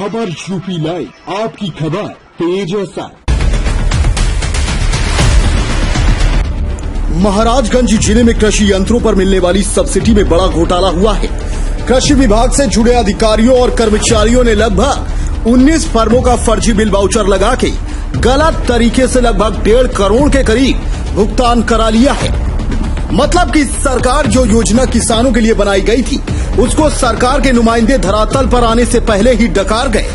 खबर UP live, आपकी खबर तेज असर। महाराजगंज जिले में कृषि यंत्रों पर मिलने वाली सब्सिडी में बड़ा घोटाला हुआ है। कृषि विभाग से जुड़े अधिकारियों और कर्मचारियों ने लगभग 19 फर्मों का फर्जी बिल वाउचर लगा के गलत तरीके से लगभग 1.5 करोड़ के करीब भुगतान करा लिया है। मतलब कि सरकार जो योजना किसानों के लिए बनाई गई थी, उसको सरकार के नुमाइंदे धरातल पर आने से पहले ही डकार गए।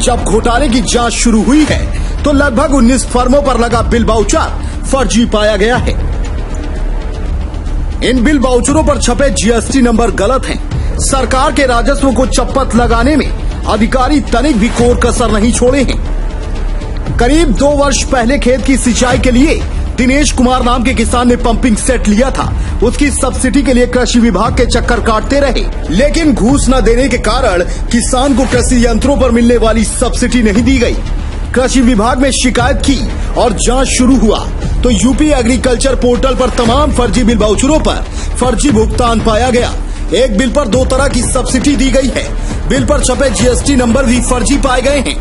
जब घोटाले की जांच शुरू हुई है तो लगभग 19 फर्मों पर लगा बिल वाउचर फर्जी पाया गया है। इन बिल वाउचरों पर छपे जीएसटी नंबर गलत हैं। सरकार के राजस्व को चप्पत लगाने में अधिकारी तनिक भी कोर कसर नहीं छोड़े हैं। करीब 2 वर्ष पहले खेत की सिंचाई के लिए दिनेश कुमार नाम के किसान ने पंपिंग सेट लिया था। उसकी सब्सिडी के लिए कृषि विभाग के चक्कर काटते रहे, लेकिन घूस न देने के कारण किसान को कृषि यंत्रों पर मिलने वाली सब्सिडी नहीं दी गई। कृषि विभाग में शिकायत की और जांच शुरू हुआ तो यूपी एग्रीकल्चर पोर्टल पर तमाम फर्जी बिल वाउचरों पर फर्जी भुगतान पाया गया। एक बिल पर 2 तरह की सब्सिडी दी गई है। बिल पर छपे जीएसटी नंबर भी फर्जी पाए गए हैं।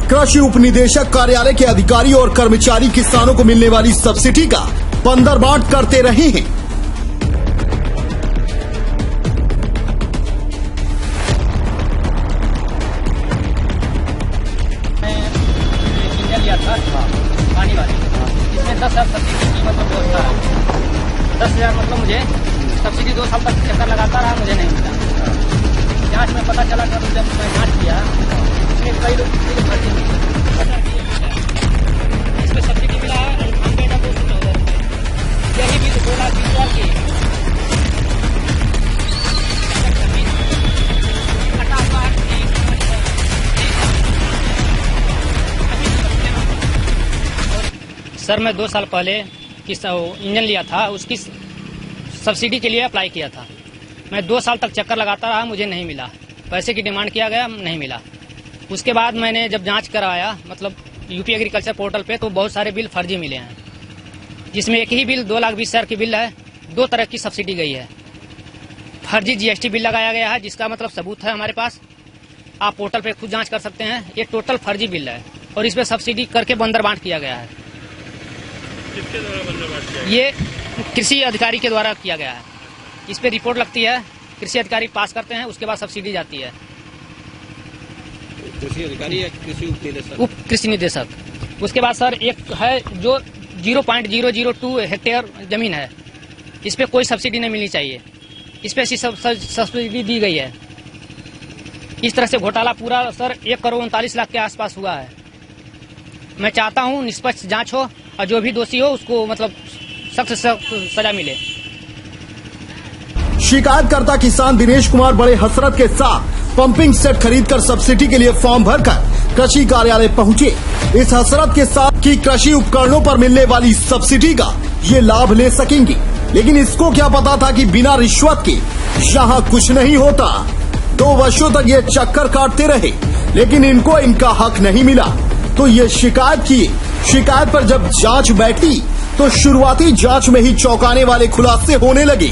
कृषि उप निदेशक कार्यालय के अधिकारी और कर्मचारी किसानों को मिलने वाली सब्सिडी का पंदरबांट करते रहे हैं। पानी वाली इसमें 10,000 सब्सिडी की कीमत व्यवस्था है। 10,000 मतलब मुझे सब्सिडी 2 साल तक चक्कर लगाता रहा, मुझे नहीं मिला। जांच में पता चला जब मैं जांच किया, इसमें कई लोग फर्जी मिले। इसमें सब्सिडी मिला है 98,214 रुपये। यही भी 2,20,000 की सर, मैं 2 साल पहले इंजन लिया था, उसकी सब्सिडी के लिए अप्लाई किया था। मैं 2 साल तक चक्कर लगाता रहा, मुझे नहीं मिला। पैसे की डिमांड किया गया, नहीं मिला। उसके बाद मैंने जब जांच कराया, मतलब यूपी एग्रीकल्चर पोर्टल पे, तो बहुत सारे बिल फर्जी मिले हैं, जिसमें एक ही बिल 2,20,000 की बिल है। 2 तरह की सब्सिडी गई है। फर्जी जीएसटी बिल लगाया गया है, जिसका मतलब सबूत है हमारे पास। आप पोर्टल पे खुद जाँच कर सकते हैं। ये टोटल फर्जी बिल है और इस पर सब्सिडी करके बंदरबांट किया गया है। किसके द्वारा बंदरबांट किया गया? ये कृषि अधिकारी के द्वारा किया गया है। इस पे रिपोर्ट लगती है, कृषि अधिकारी पास करते हैं, उसके बाद सब्सिडी जाती है। कृषि अधिकारी या कृषि उप निदेशक? उप कृषि निदेशक। उसके बाद सर एक है जो 0.002 हेक्टेयर जमीन है, इस पे कोई सब्सिडी नहीं मिलनी चाहिए। इस पे सब्सिडी दी गई है। इस तरह से घोटाला पूरा सर 1,39 लाख के आसपास हुआ है। मैं चाहता हूँ निष्पक्ष जांच हो और जो भी दोषी हो उसको मतलब सख्त सजा मिले। शिकायतकर्ता किसान दिनेश कुमार बड़े हसरत के साथ पंपिंग सेट खरीदकर सब्सिडी के लिए फॉर्म भरकर कृषि कार्यालय पहुंचे। इस हसरत के साथ कि कृषि उपकरणों पर मिलने वाली सब्सिडी का ये लाभ ले सकेंगे, लेकिन इसको क्या पता था कि बिना रिश्वत के यहाँ कुछ नहीं होता। 2 वर्षों तक ये चक्कर काटते रहे, लेकिन इनको इनका हक नहीं मिला तो ये शिकायत किए। शिकायत पर जब जांच बैठी तो शुरुआती जांच में ही चौंकाने वाले खुलासे होने लगे।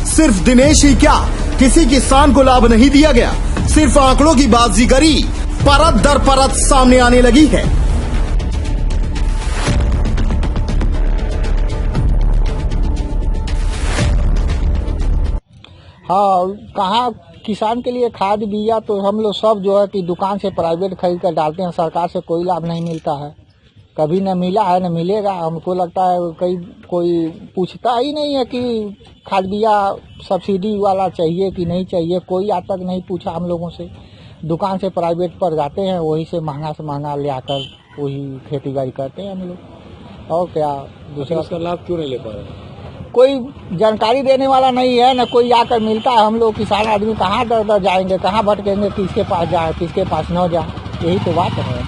सिर्फ दिनेश ही क्या, किसी किसान को लाभ नहीं दिया गया। सिर्फ आंकड़ों की बाजीगरी परत दर परत सामने आने लगी है। हाँ, कहाँ किसान के लिए खाद बीया तो हम लोग सब जो है कि दुकान से प्राइवेट खरीद कर डालते हैं। सरकार से कोई लाभ नहीं मिलता है, कभी न मिला है न मिलेगा। हमको लगता है कोई पूछता ही नहीं है कि खाद बीया सब्सिडी वाला चाहिए कि नहीं चाहिए। कोई आज तक नहीं पूछा हम लोगों से। दुकान से प्राइवेट पर जाते हैं, वही से महंगा ले आकर वही खेती बाड़ी करते हैं हम लोग। और क्या दूसरा उसका लाभ क्यों नहीं ले पा रहे? कोई जानकारी देने वाला नहीं है, न कोई आकर मिलता है। हम लोग किसान आदमी कहाँ दर जाएंगे, कहाँ भटकेंगे, किसके पास जाए किसके पास न जाए, यही तो बात है।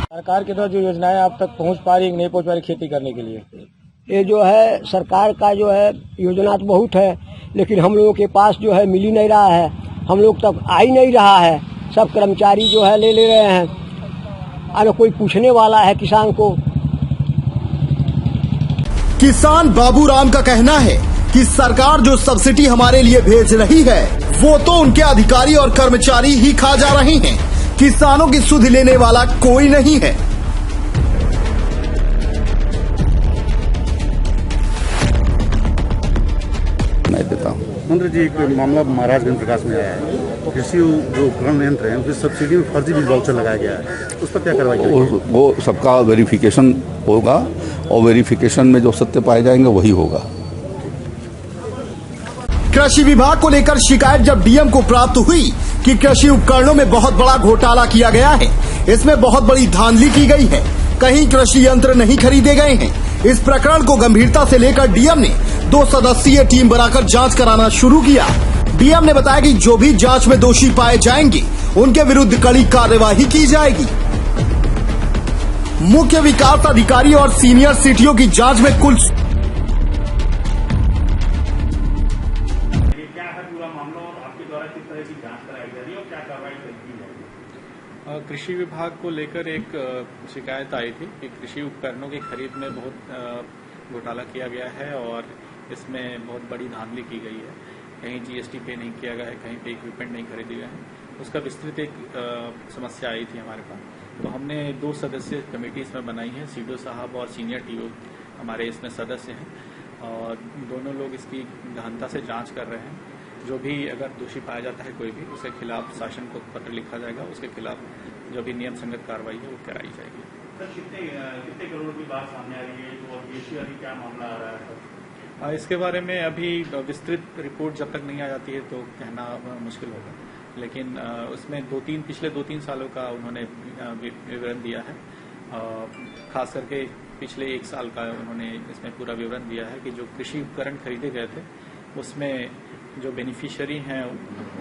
सरकार की तरफ जो योजनाएं आप तक पहुंच पा रही है नहीं पहुंच पा रही खेती करने के लिए? ये जो है सरकार का जो है योजना तो बहुत है, लेकिन हम लोगों के पास जो है मिल ही नहीं रहा है। हम लोग तक आ ही नहीं रहा है। सब कर्मचारी जो है ले रहे हैं, अगर कोई पूछने वाला है किसान को। किसान बाबूराम का कहना है कि सरकार जो सब्सिडी हमारे लिए भेज रही है वो तो उनके अधिकारी और कर्मचारी ही खा जा रहे हैं। किसानों की सुध लेने वाला कोई नहीं है। मैं देता हूँ। मंत्री जी, एक मामला महाराजगंज प्रकाश में आया है, कृषि जो उपकरण यंत्र है उसकी सब्सिडी में फर्जी बिल वाउचर लगाया गया है, उस पर क्या कार्रवाई करेंगे? वो सबका वेरिफिकेशन होगा और वेरिफिकेशन में जो सत्य पाए जाएंगे वही होगा। कृषि विभाग को लेकर शिकायत जब डीएम को प्राप्त हुई कि कृषि उपकरणों में बहुत बड़ा घोटाला किया गया है, इसमें बहुत बड़ी धांधली की गई है, कहीं कृषि यंत्र नहीं खरीदे गए हैं। इस प्रकरण को गंभीरता से लेकर डीएम ने 2 सदस्यीय टीम बनाकर जांच कराना शुरू किया। डीएम ने बताया कि जो भी जांच में दोषी पाए जाएंगे उनके विरुद्ध कड़ी कार्यवाही की जाएगी। मुख्य विकास अधिकारी और सीनियर सीटीओ की जांच में कुल कृषि विभाग को लेकर एक शिकायत आई थी कि कृषि उपकरणों की खरीद में बहुत घोटाला किया गया है और इसमें बहुत बड़ी धांधली की गई है। कहीं जीएसटी पे नहीं किया गया है, कहीं पे इक्विपमेंट नहीं खरीदे गए हैं। उसका विस्तृत एक समस्या आई थी हमारे पास, तो हमने 2 सदस्य कमेटी इसमें बनाई है। सीडीओ साहब और सीनियर टीओ हमारे इसमें सदस्य हैं और दोनों लोग इसकी गहनता से जांच कर रहे हैं। जो भी अगर दोषी पाया जाता है कोई भी, उसके खिलाफ शासन को पत्र लिखा जाएगा, उसके खिलाफ जो भी नियम संगत कार्रवाई है वो कराई जाएगी। सर, कितने करोड़ की बात सामने आ रही है और देशी अभी क्या मामला आ रहा है? इसके बारे में अभी विस्तृत रिपोर्ट जब तक नहीं आ जाती है तो कहना मुश्किल होगा, लेकिन उसमें पिछले 2-3 सालों का उन्होंने विवरण दिया है। खास करके पिछले 1 साल का उन्होंने इसमें पूरा विवरण दिया है कि जो कृषि उपकरण खरीदे गए थे उसमें जो बेनिफिशियरी हैं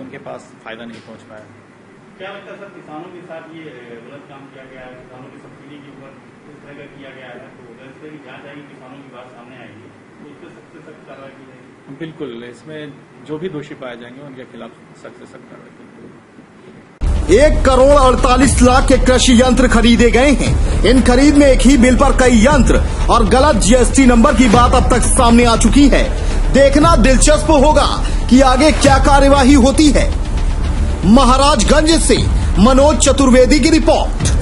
उनके पास फायदा नहीं पहुंच पाया। क्या लगता है सर, किसानों के साथ ये गलत काम किया गया है? किसानों की सब्सिडी के ऊपर इस तरह का किया गया है, तो अगर इस तरह की जांच आएगी, किसानों की बात सामने आएगी तो उस पर सख्त से सख्त कार्रवाई की जाएगी। बिल्कुल, इसमें जो भी दोषी पाए जाएंगे उनके खिलाफ सख्त से सख्त कार्रवाई की जाएगी। 1 करोड़ 48 लाख के कृषि यंत्र खरीदे गए हैं। इन खरीद में एक ही बिल पर कई यंत्र और गलत जीएसटी नंबर की बात अब तक सामने आ चुकी है। देखना दिलचस्प होगा कि आगे क्या कार्यवाही होती है। महाराजगंज से मनोज चतुर्वेदी की रिपोर्ट।